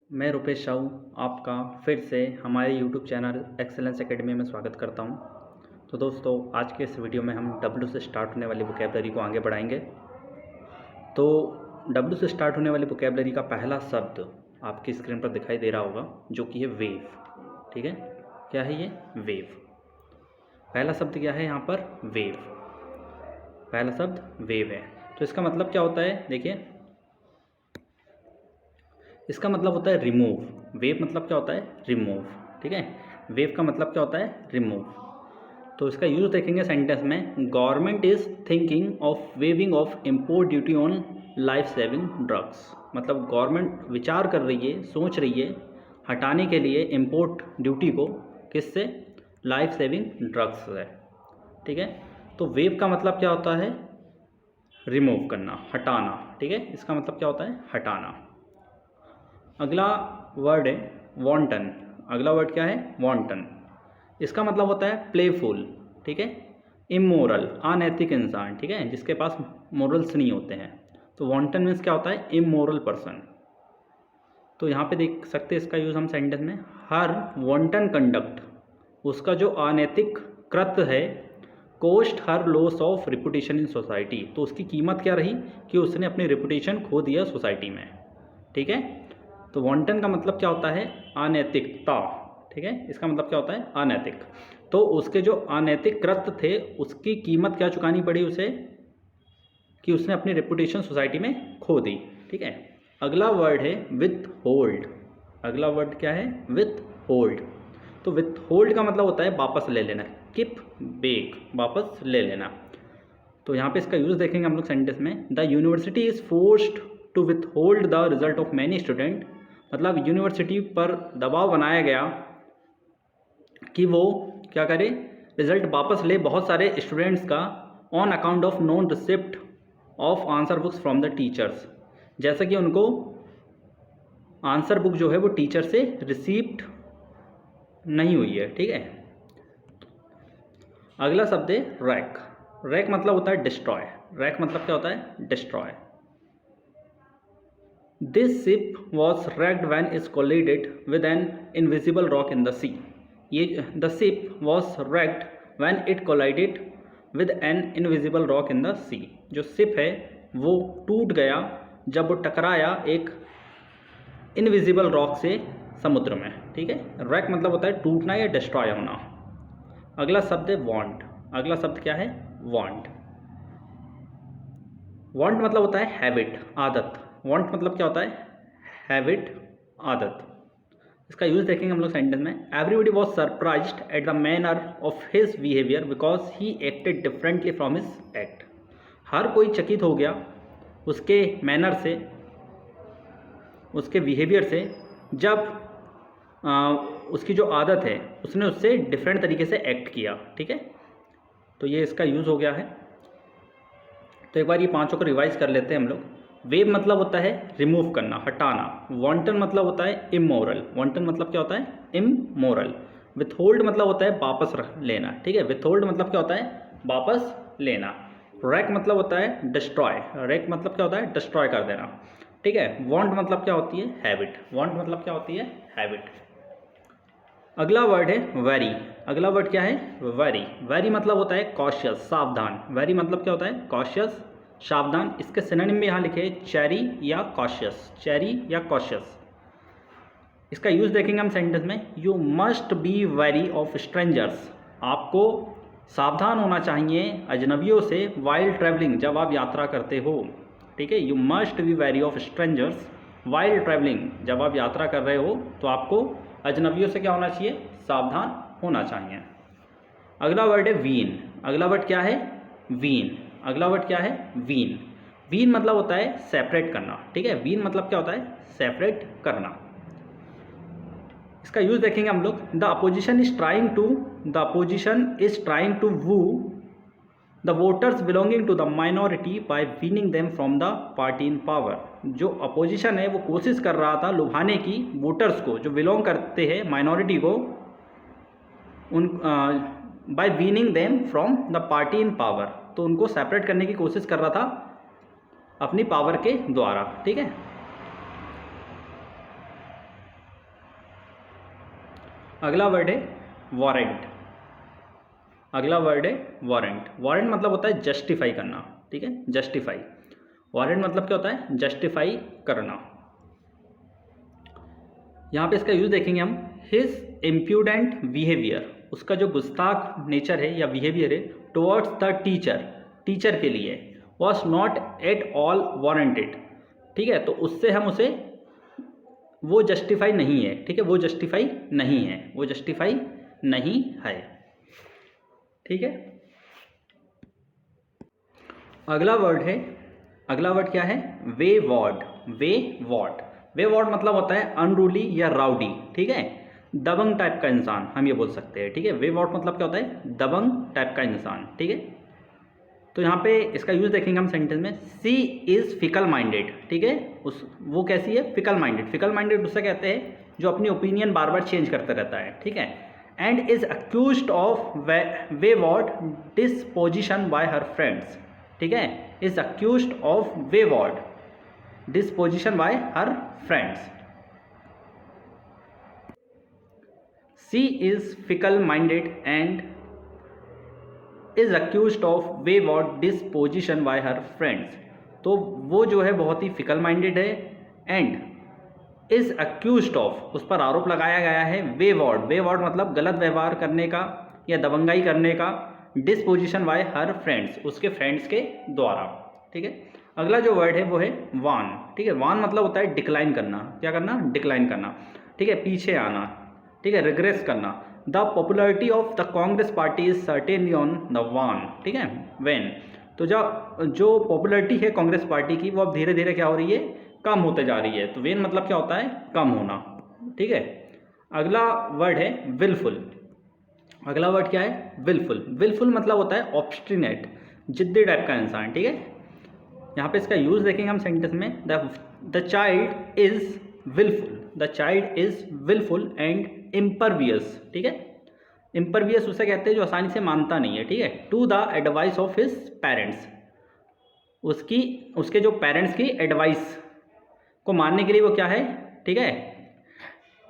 मैं रुपेश साहू आपका फिर से हमारे यूट्यूब चैनल एक्सेलेंस एकेडमी में स्वागत करता हूं। तो दोस्तों, आज के इस वीडियो में हम W से स्टार्ट होने वाली वोकैबलरी को आगे बढ़ाएंगे। तो W से स्टार्ट होने वाली वोकैबलरी का पहला शब्द आपकी स्क्रीन पर दिखाई दे रहा होगा, जो कि है वेव। ठीक है, क्या है ये? वेव। पहला शब्द क्या है यहाँ पर? वेव। पहला शब्द वेव है। तो इसका मतलब क्या होता है? देखिए, इसका मतलब होता है रिमूव। वेव मतलब क्या होता है? रिमूव। ठीक है, वेव का मतलब क्या होता है? रिमूव। तो इसका यूज देखेंगे सेंटेंस में। Government is thinking of waving off import duty on life saving drugs. मतलब गवर्नमेंट विचार कर रही है, सोच रही है हटाने के लिए इम्पोर्ट ड्यूटी को। किससे? लाइफ सेविंग ड्रग्स से। ठीक है, तो वेव का मतलब क्या होता है? रिमूव करना, हटाना। ठीक है, इसका मतलब क्या होता है? हटाना। अगला वर्ड है वॉन्टन। अगला वर्ड क्या है? वॉन्टन। इसका मतलब होता है प्लेफुल। ठीक है, इमोरल, अनैतिक इंसान। ठीक है, जिसके पास मोरल्स नहीं होते हैं। तो वॉन्टन मीन्स क्या होता है? Immoral person. तो यहाँ पे देख सकते हैं इसका यूज़ हम सेंटेंस में। हर वॉन्टन कंडक्ट, उसका जो अनैतिक कृत्य है, cost her loss of reputation in society. तो उसकी कीमत क्या रही? कि उसने अपनी रिपुटेशन खो दिया सोसाइटी में। ठीक है, तो वॉन्टन का मतलब क्या होता है? अनैतिकता। ठीक है, इसका मतलब क्या होता है? अनैतिक। तो उसके जो अनैतिक कृत्य थे, उसकी कीमत क्या चुकानी पड़ी उसे? कि उसने अपनी रेपुटेशन सोसाइटी में खो दी। ठीक है, अगला वर्ड है विथ होल्ड। अगला वर्ड क्या है? With hold. तो विथ होल्ड का मतलब होता है वापस ले लेना। किप बैक, वापस ले लेना। तो यहाँ पे इसका यूज़ देखेंगे हम लोग सेंटेंस में। The university is forced to withhold the result of many student. मतलब यूनिवर्सिटी पर दबाव बनाया गया कि वो क्या करे? रिजल्ट वापस ले बहुत सारे स्टूडेंट्स का, on account of non receipt of answer books from the teachers. जैसा कि उनको आंसर बुक जो है वो टीचर से रिसीव्ड नहीं हुई है। ठीक है, अगला शब्द है रैक। रैक मतलब होता है डिस्ट्रॉय। रैक मतलब क्या होता है? Destroy. This ship was wrecked when it collided with an invisible rock in the sea. ये the ship was wrecked when it collided with an invisible rock in the sea. जो ship है वो टूट गया जब वो टकराया एक इनविजिबल रॉक से समुद्र में। ठीक है, रैक मतलब होता है टूटना या डिस्ट्रॉय होना। अगला शब्द है वांट। अगला शब्द क्या है? वांट। वांट मतलब होता है हैबिट, आदत। वांट मतलब क्या होता है? हैबिट, आदत। इसका यूज देखेंगे हम लोग सेंटेंस में। Everybody was surprised at the manner of his behaviour because he acted differently from his act. हर कोई चकित हो गया उसके मैनर से, उसके बिहेवियर से, जब उसकी जो आदत है उसने उससे डिफरेंट तरीके से एक्ट किया। ठीक है, तो ये इसका यूज़ हो गया है। तो एक बार ये पांचों को रिवाइज कर लेते हैं हम लोग। वेव मतलब होता है रिमूव करना, हटाना। वॉन्टन मतलब होता है इमोरल। वॉन्टन मतलब क्या होता है? इमोरल। विथहोल्ड मतलब होता है वापस रख लेना। ठीक है, विथहोल्ड मतलब क्या होता है? वापस लेना। रैक मतलब होता है डिस्ट्रॉय। रैक मतलब क्या होता है? डिस्ट्रॉय कर देना। ठीक है, वॉन्ट मतलब क्या होती है? हैबिट। वॉन्ट मतलब क्या होती है? हैबिट। अगला वर्ड है वेरी। अगला वर्ड क्या है? वेरी। वेरी मतलब होता है कॉशियस, सावधान। वेरी मतलब क्या होता है? कॉशियस, सावधान। इसके सिनोनिम में यहाँ लिखे चेरी या कॉशियस। चेरी या कॉशियस। इसका यूज देखेंगे हम सेंटेंस में। You must be very of strangers. आपको सावधान होना चाहिए अजनबियों से वाइल ट्रैवलिंग, जब आप यात्रा करते हो। ठीक है, you must be very of strangers while travelling. जब आप यात्रा कर रहे हो तो आपको अजनबियों से क्या होना चाहिए? सावधान होना चाहिए। अगला वर्ड है वीन। अगला वर्ड क्या है? वीन। अगला वर्ड क्या है? वीन। वीन मतलब होता है सेपरेट करना। ठीक है, वीन मतलब क्या होता है? सेपरेट करना। इसका यूज देखेंगे हम लोग। The opposition is trying to woo the voters belonging to the minority by weaning them from the party in power. जो अपोजिशन है वो कोशिश कर रहा था लुभाने की वोटर्स को, जो बिलोंग करते हैं माइनॉरिटी को, उन by weaning them from the party in power. तो उनको सेपरेट करने की कोशिश कर रहा था अपनी पावर के द्वारा। ठीक है, अगला वर्ड है वारंट। अगला वर्ड है वारंट। वारंट मतलब होता है जस्टिफाई करना, ठीक है, जस्टिफाई। वारंट मतलब क्या होता है? जस्टिफाई करना। यहाँ पे इसका यूज देखेंगे हम, हिज इम्प्यूडेंट बिहेवियर, उसका जो गुस्ताख नेचर है या बिहेवियर है टुवर्ड्स द टीचर, टीचर के लिए, was not at all warranted, ठीक है, तो उससे हम उसे, वो जस्टिफाई नहीं है, ठीक है, वो जस्टिफाई नहीं है, वो जस्टिफाई नहीं है, ठीक है। अगला वर्ड है, अगला वर्ड क्या है? वे वॉर्ड। वे वॉर्ड, वे वॉर्ड मतलब होता है अनरूली या राउडी, ठीक है, दबंग टाइप का इंसान, हम ये बोल सकते हैं, ठीक है। वे वॉर्ड मतलब क्या होता है? दबंग टाइप का इंसान, ठीक है। तो यहाँ पे इसका यूज देखेंगे हम सेंटेंस में, सी इज फिकल माइंडेड, ठीक है, उस वो कैसी है? Fickle minded. फिकल माइंडेड उससे कहते हैं जो अपनी ओपिनियन बार बार चेंज करता रहता है, ठीक है। And is accused of wayward disposition by her friends, ठीक है, is accused of wayward disposition by her friends. She is fickle minded and is accused of wayward disposition by her friends. तो वो जो है बहुत ही fickle minded है, and is accused of, उस पर आरोप लगाया गया है, वेवॉर्ड, वेवॉर्ड मतलब गलत व्यवहार करने का या दबंगाई करने का, डिस्पोजिशन बाय हर फ्रेंड्स, उसके फ्रेंड्स के द्वारा, ठीक है। अगला जो वर्ड है वो है वान, ठीक है। वान मतलब होता है डिक्लाइन करना, क्या करना? डिक्लाइन करना, ठीक है, पीछे आना, ठीक है, रिग्रेस करना। The popularity of the Congress party is certainly on the one, ठीक है, वेन। तो जो पॉपुलरिटी है कांग्रेस पार्टी की वो अब धीरे धीरे क्या हो रही है? कम होते जा रही है। तो वेन मतलब क्या होता है? कम होना, ठीक है। अगला वर्ड है विलफुल। अगला वर्ड क्या है? विलफुल। विलफुल मतलब होता है ऑब्स्टिनेट, जिद्दी टाइप का इंसान, ठीक है। यहाँ पे इसका यूज देखेंगे हम सेंटेंस में, the child is wilful, the child is wilful and impervious, ठीक है। इम्परवियस उसे कहते हैं जो आसानी से मानता नहीं है, ठीक है, to the advice of his parents, उसके जो पेरेंट्स की एडवाइस को मानने के लिए वो क्या है? ठीक है,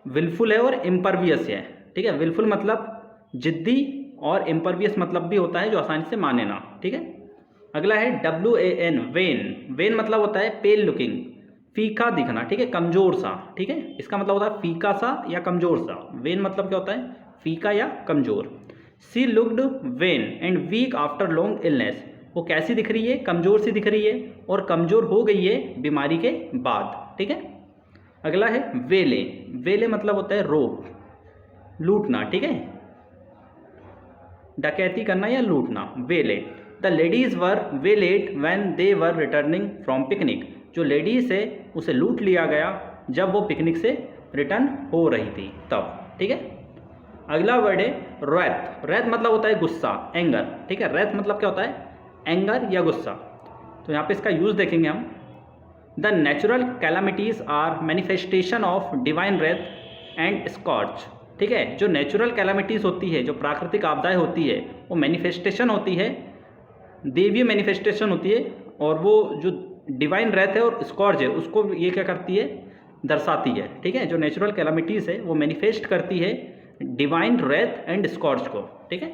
विलफुल है और इम्परवियस है, ठीक है। विलफुल मतलब जिद्दी और इम्परवियस मतलब भी होता है जो आसानी से माने ना, ठीक है। अगला है WAN, वेन। वेन मतलब होता है पेल लुकिंग, फीका दिखना, ठीक है, कमजोर सा, ठीक है, इसका मतलब होता है फीका सा या कमजोर सा। वेन मतलब क्या होता है? फीका या कमजोर। She looked wan and weak after long illness, वो कैसी दिख रही है? कमजोर सी दिख रही है और कमजोर हो गई है बीमारी के बाद, ठीक है। अगला है वेले। वेले मतलब होता है रोब, लूटना, ठीक है, डकैती करना या लूटना, वेले। The ladies were valid when they were returning from picnic, जो लेडीज है उसे लूट लिया गया जब वो पिकनिक से रिटर्न हो रही थी तब, ठीक है। अगला वर्ड है रैथ। रैथ मतलब होता है गुस्सा, एंगर, ठीक है। रैथ मतलब क्या होता है? एंगर या गुस्सा। तो यहाँ पे इसका यूज देखेंगे हम, the natural calamities are manifestation of divine wrath and scorch, ठीक है। जो नेचुरल कैलामिटीज होती है, जो प्राकृतिक आपदाएं होती है, वो मैनिफेस्टेशन होती है, देवीय मैनिफेस्टेशन होती है, और वो जो डिवाइन रैथ है और स्कॉर्च है उसको ये क्या करती है? दर्शाती है, ठीक है। जो नेचुरल कैलामिटीज है वो मैनिफेस्ट करती है डिवाइन रैथ एंड स्कॉर्च को, ठीक है।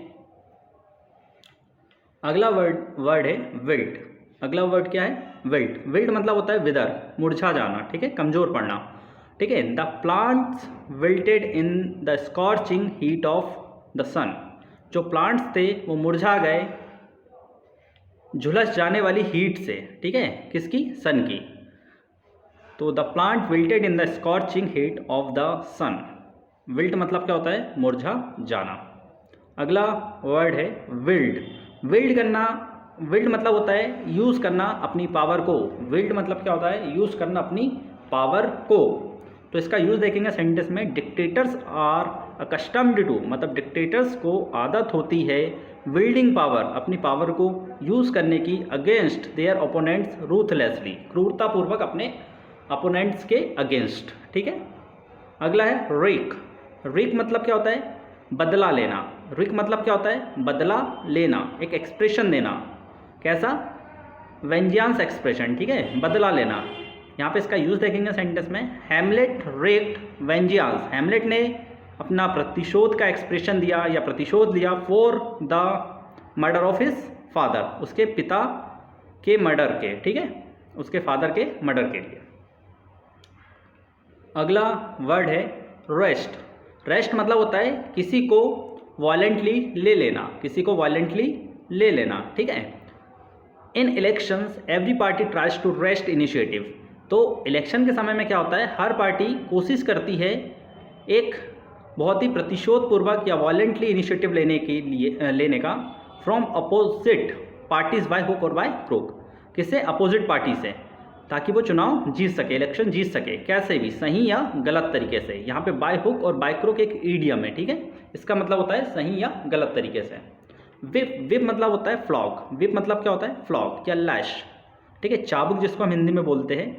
अगला वर्ड है विल्ट। अगला वर्ड क्या है? विल्ट। विल्ट मतलब होता है विदर, मुरझा जाना, ठीक है, कमजोर पड़ना, ठीक है। The plants wilted in the scorching heat of the sun, जो प्लांट्स थे वो मुरझा गए झुलस जाने वाली हीट से, ठीक है, किसकी? सन की। तो the plant wilted in the scorching heat of the sun. Wilt मतलब क्या होता है? मुरझा जाना। अगला वर्ड है विल्ड। विल्ड करना, विल्ड मतलब होता है यूज़ करना अपनी पावर को। विल्ड मतलब क्या होता है? यूज़ करना अपनी पावर को। तो इसका यूज़ देखेंगे सेंटेंस में, डिक्टेटर्स आर अकस्टम्ड टू, मतलब डिक्टेटर्स को आदत होती है विल्डिंग पावर, अपनी पावर को यूज़ करने की, अगेंस्ट देयर ओपोनेंट्स रूथलेसली, क्रूरतापूर्वक अपने अपोनेंट्स के अगेंस्ट, ठीक है। अगला है रिक। रिक मतलब क्या होता है? बदला लेना। रिक मतलब क्या होता है? बदला लेना, एक एक्सप्रेशन देना, कैसा? वेंजियांस एक्सप्रेशन, ठीक है, बदला लेना। यहाँ पे इसका यूज़ देखेंगे सेंटेंस में, हैमलेट रेक्ड वेंजियांस। हैमलेट ने अपना प्रतिशोध का एक्सप्रेशन दिया या प्रतिशोध लिया for the murder of his father, उसके पिता के मर्डर के, ठीक है, उसके फादर के मर्डर के लिए। अगला वर्ड है रेस्ट। रेस्ट मतलब होता है किसी को वॉलेंटली ले लेना, किसी को वॉलेंटली ले लेना, ठीक है। In elections every party tries to wrest initiative. तो इलेक्शन के समय में क्या होता है, हर पार्टी कोशिश करती है एक बहुत ही प्रतिशोधपूर्वक या वॉलेंटली इनिशिएटिव लेने का from opposite parties by hook और बाय क्रूक, किससे, अपोजिट पार्टी से, ताकि वो चुनाव जीत सके, इलेक्शन जीत सके, कैसे भी, सही या गलत तरीके से। यहाँ पे बाय हुक और बाय क्रूक एक ईडियम है, ठीक है, इसका मतलब होता है सही या गलत तरीके से। विप मतलब होता है फ्लॉग, विप मतलब क्या होता है, फ्लॉग या लैश, ठीक है, चाबुक जिसको हम हिंदी में बोलते हैं।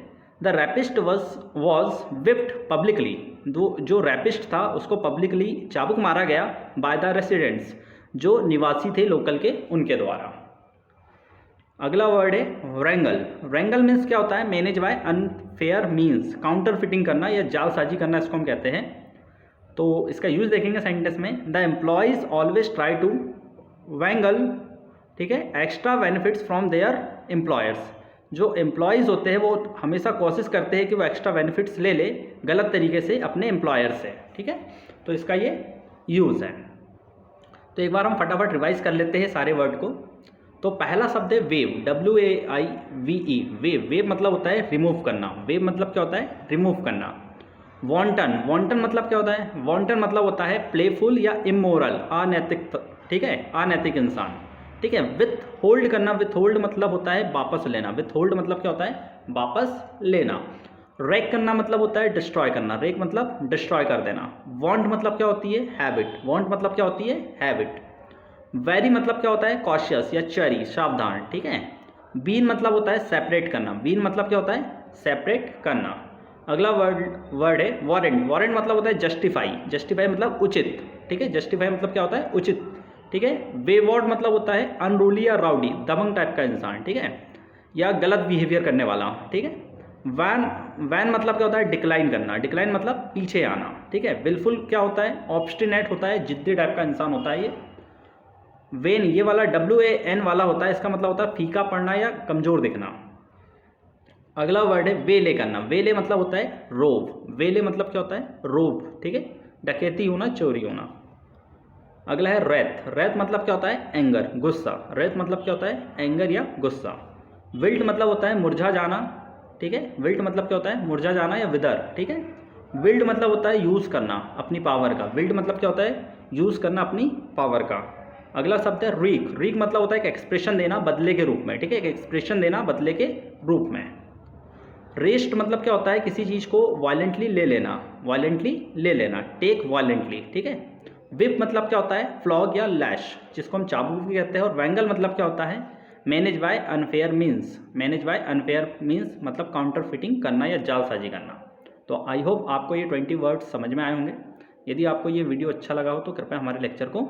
द रैपिस्ट वॉज विप्ड पब्लिकली, जो रैपिस्ट था उसको पब्लिकली चाबुक मारा गया बाय द रेसिडेंट्स, जो निवासी थे लोकल के, उनके द्वारा। अगला वर्ड है व्रैंगल। व्रैंगल मीन्स क्या होता है, manage by unfair means, counter fitting करना या जालसाजी करना, इसको हम कहते हैं। तो इसका यूज देखेंगे सेंटेंस में, the employees always try to wangle, ठीक है, extra benefits from their employers. जो एम्प्लॉयज़ होते हैं वो हमेशा कोशिश करते हैं कि वो एक्स्ट्रा बेनिफिट्स ले ले गलत तरीके से अपने एम्प्लॉयर से, ठीक है, तो इसका ये यूज़ है। तो एक बार हम फटाफट रिवाइज कर लेते हैं सारे वर्ड को। तो पहला शब्द है वेव, WAIVE, वेव। वेव मतलब होता है रिमूव करना, वेव मतलब क्या होता है, रिमूव करना। वॉन्टन, वॉन्टन मतलब क्या होता है, वॉन्टन मतलब होता है प्लेफुल या इमोरल, अनैतिक, ठीक है, अनैतिक इंसान, ठीक है। विथ होल्ड करना, विथ होल्ड मतलब होता है वापस लेना, विथ होल्ड मतलब क्या होता है, वापस लेना। रेक करना मतलब होता है डिस्ट्रॉय करना, रेक मतलब डिस्ट्रॉय कर देना। वॉन्ट मतलब क्या होती है, हैबिट, वॉन्ट मतलब क्या होती है, हैबिट। वेरी मतलब क्या होता है, कॉशियस या चरी, सावधान, ठीक है। बीन मतलब होता है सेपरेट करना, बीन मतलब क्या होता है, सेपरेट करना। अगला वर्ड है वारंट। वारंट मतलब होता है जस्टिफाई, जस्टिफाई मतलब उचित, ठीक है, जस्टिफाई मतलब क्या होता है, उचित, ठीक है। वेवर्ड मतलब होता है अनरूली या राउडी, दबंग टाइप का इंसान, ठीक है, या गलत बिहेवियर करने वाला, ठीक है। वैन मतलब क्या होता है, डिक्लाइन करना, डिक्लाइन मतलब पीछे आना, ठीक है। विलफुल क्या होता है, ऑब्स्टिनेट होता है, जिद्दी टाइप का इंसान होता है ये। वेन, ये वाला WAN वाला होता है, इसका मतलब होता है फीका पड़ना या कमजोर दिखना। अगला वर्ड है वेले करना। वेले मतलब होता है रोब, वेले मतलब क्या होता है, रोब, ठीक है, डकैती होना, चोरी होना। अगला है रैथ। रैथ मतलब क्या होता है, एंगर, गुस्सा। रैथ मतलब क्या होता है, एंगर या गुस्सा। विल्ट मतलब होता है मुरझा जाना, ठीक है, विल्ट मतलब क्या होता है, मुरझा जाना या विदर, ठीक है। विल्ड मतलब होता है यूज़ करना अपनी पावर का, विल्ड मतलब क्या होता है, यूज़ करना अपनी पावर का। अगला शब्द है रीक। रीक मतलब होता है एक एक्सप्रेशन देना बदले के रूप में, ठीक है, एक एक्सप्रेशन देना बदले के रूप में। रेस्ट मतलब क्या होता है, किसी चीज़ को वायलेंटली ले लेना, वायलेंटली ले लेना, टेक वायलेंटली, ठीक है। विप मतलब क्या होता है, फ्लॉग या लैश, जिसको हम चाबुक भी कहते हैं। और वैंगल मतलब क्या होता है, manage by unfair means, manage by unfair means मतलब काउंटर फिटिंग करना या जालसाजी करना। तो आई होप आपको ये 20 वर्ड्स समझ में आए होंगे। यदि आपको ये वीडियो अच्छा लगा हो तो कृपया हमारे लेक्चर को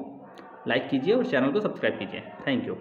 लाइक कीजिए और चैनल को सब्सक्राइब कीजिए। Thank you.